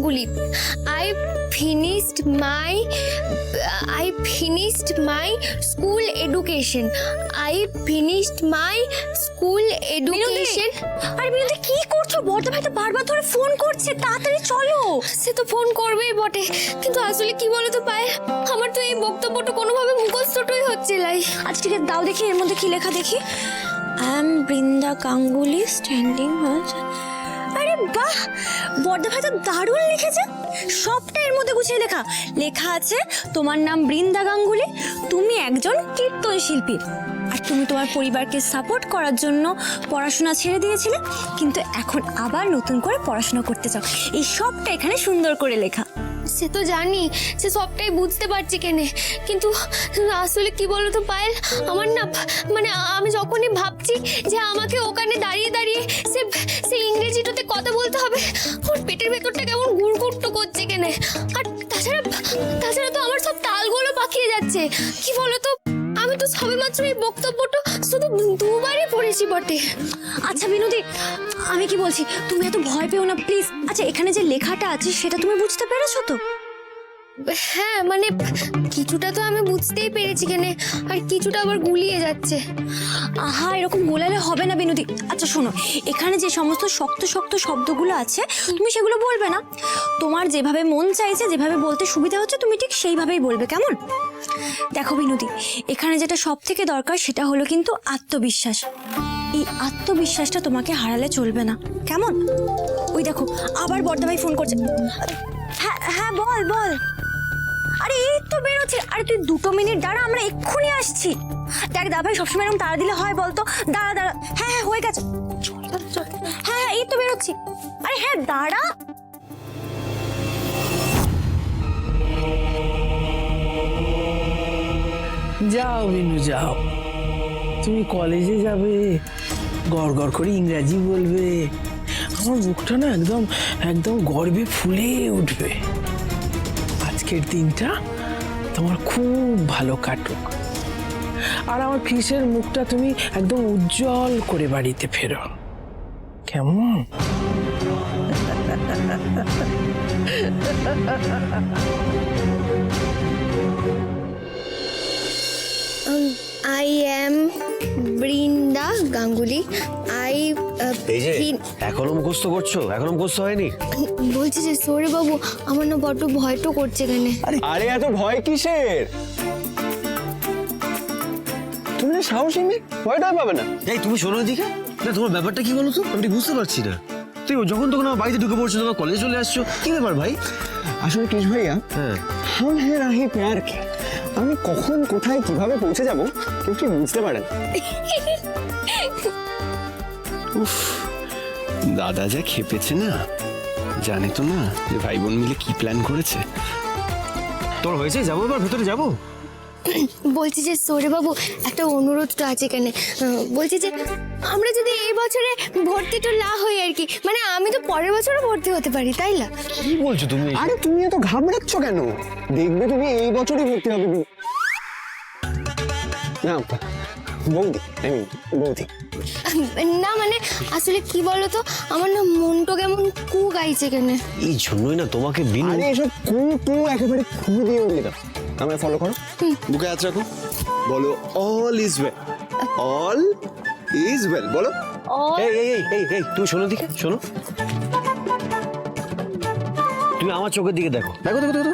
Ganguly. I finished my school education. I finished my school education. আরে বিনোদি কি করছো? বড়দা ভাই তো বারবার ধরে ফোন করছে, তাড়াতাড়ি চলো। সে তো ফোন করবেই বটে, কিন্তু আসলে কি বলো তো পায়েল, আমার তো এই বক্তব্যটা কোনোভাবে মুখস্থটাই হচ্ছে লাই। আচ্ছা ঠিক আছে, দাও দেখি এর মধ্যে কি লেখা দেখি। I am Brinda Ganguly standing. আরে বাহ, বড়দা ভাই তো দারুণ লিখেছে। সবটা এর মধ্যে গুছিয়ে লেখা লেখা আছে তোমার নাম বৃন্দা গাঙ্গুলি, তুমি একজন কীর্তন শিল্পী, আর তুমি তোমার পরিবারকে সাপোর্ট করার জন্য পড়াশোনা ছেড়ে দিয়েছিলে, কিন্তু এখন আবার নতুন করে পড়াশোনা করতে চাও। এই সবটা এখানে সুন্দর করে লেখা। সে তো জানি, সে সবটাই বুঝতে পারছি কেনে, কিন্তু আসলে কি বলো তো পায়েল, আমার না মানে আমি যখনই ভাবছি যে আমাকে ওখানে দাঁড়িয়ে দাঁড়িয়ে সে ইংরেজিটাতে কথা বলতে হবে, ওর পেটের ভেতরটা কেমন গুড়গুড়টো করছে কেনে। আর তাছাড়া তো আমার সব তালগুলো পাকিয়ে যাচ্ছে। কি বলো তো, আমি তো সবেমাত্র এই বক্তব্যটা শুধু দুবারই পড়েছি বটে। আচ্ছা বিনোদি, আমি কি বলছি, তুমি এত ভয় পেও না প্লিজ। আচ্ছা এখানে যে লেখাটা আছে সেটা তুমি বুঝতে পেরেছো তো? হ্যাঁ মানে কিছুটা তো আমি বুঝতেই পেরেছি কেনে, আর কিছুটা আবার গুলিয়ে যাচ্ছে। আহা, এরকম গোলালে হবে না বিনোদি। আচ্ছা শোনো, এখানে যে সমস্ত শক্ত শক্ত শব্দগুলো আছে তুমি সেগুলো বলবে না, তোমার যেভাবে মন চাইছে, যেভাবে বলতে সুবিধা হচ্ছে তুমি ঠিক সেইভাবেই বলবে, কেমন? দেখো বিনোদি, এখানে যেটা সব থেকে দরকার সেটা হলো কিন্তু আত্মবিশ্বাস। এই আত্মবিশ্বাসটা তোমাকে হারালে চলবে না, কেমন? ওই দেখো আবার বড়দা ভাই ফোন করছে। হ্যাঁ হ্যাঁ বল বল। আরে এই তো বেরোচ্ছে। আরে তুই 2 মিনিট দাঁড়া, আমরা এক্ষুনি আসছি। দেখ দা ভাই সবসময় এরকম তাড়া দিলে হয় বলতো? দাঁড়া দাঁড়া। হ্যাঁ হ্যাঁ হয়ে গেছে, হ্যাঁ হ্যাঁ এই তো বেরোচ্ছি। আরে হ্যাঁ দাঁড়া। যাও বিনু যাও, তুমি কলেজে যাবে, গড় গড় করে ইংরাজি বলবে, আমার মুখটা না একদম একদম গর্বে ফুলে উঠবে। আজকের দিনটা তোমার খুব ভালো কাটুক, আর আমার ফিসের মুখটা তুমি একদম উজ্জ্বল করে বাড়িতে ফেরো, কেমন? I am Brinda Ganguly. এই যে এখনো মুখস্থ করছো? এখনো মুখস্থ হয়নি? বলছি যে সরে বাবু, আমার না বড্ড ভয় তো করছে কেনে। আরে এত ভয় কিসের? তুমি না সাহসী মেয়ে, ভয়টা পাবে না। এই তুমি শোনো এদিকে, না তোমার ব্যাপারটা কি বলো তো, আমি ঠিক বুঝতে পারছি না। তুই যখন তখন আমার বাড়িতে ঢুকে পড়ছো, তোমার কলেজে চলে আসছো, কি ব্যাপার ভাই? আসলে কৃষ ভাইয়া, হ্যাঁ হাম হে রাহি প্যার কে, আমি কখন কোথায় কিভাবে পৌঁছে যাব কেউ কি বুঝতে পারেন। উফ, দাদা যা খেপেছে না, জানে তো না যে ভাই বোন মিলে কি প্ল্যান করেছে। তোর হয়েছে, যাবো এবার ভেতরে যাবো। বলছি যে সরে বাবু, একটা অনুরোধটা আছে কেনে। বলছি যে আমরা যদি এই বছরে ভর্তিটা না হই আর কি, মানে আমি তো পরের বছরও ভর্তি হতে পারি, তাই না? কি বলছো তুমি? আরে তুমি এত ঘাবড়াচ্ছ কেন? দেখবে তুমি এই বছরই ভর্তি হবে। না বৌদি, আমি বৌদি না মানে আসলে কি বলতো, আমার না মনটা কেমন কু গাইছে কেনে। এই জন্যই না তোমাকে বিনু। আরে এসব কু টু একেবারে কু দিয়ে উঠলে দাও, আমায় ফলো করো। বুকে হাত রাখো, বলো all is well, all is well বলো। এই এই এই এই এই তুমি শোনো দিকে, শোনো, তুমি আমার চোখের দিকে দেখো, দেখো দেখো দেখো।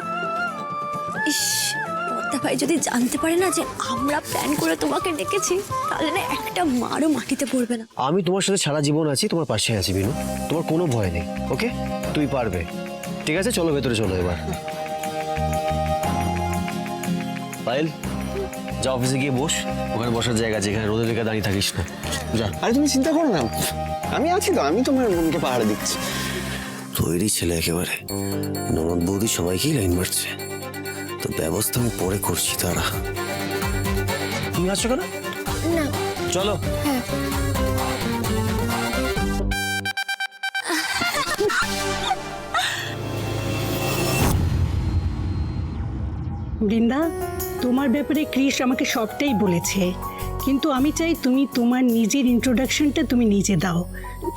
ইস, বড়দা ভাই যদি জানতে পারে না যে আমরা প্ল্যান করে তোমাকে ডেকেছি, তাহলে না একটা মারও মাটিতে পড়বে না। আমি তোমার সাথে সারা জীবন আছি, তোমার পাশে আছি বিনু, তোমার কোনো ভয় নেই, ওকে? তুই পারবে, ঠিক আছে? চলো ভেতরে চলো এবার। পায়েল, যা অফিসে গিয়ে বস, ওখানে বসার জায়গা আছে, এখানে রোদে লেগে দাঁড়িয়ে থাকিস না, যা। আরে তুমি চিন্তা করো না, আমি আছি তো, আমি তোমার মনকে পাহাড়ে দিচ্ছি। তৈরি ছেলে একেবারে, ননদ বৌদি সবাইকেই লাইন মারছে, তো ব্যবস্থা আমি পরে করছি, তারা। তুমি আসছো কেন? না চলো। বৃন্দা, তোমার ব্যাপারে ক্রিস আমাকে সবটাই বলেছে, কিন্তু আমি চাই তুমি তোমার নিজের ইন্ট্রোডাকশনটা তুমি নিজে দাও,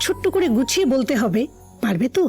ছোট্ট করে গুছিয়ে বলতে হবে, পারবে তো?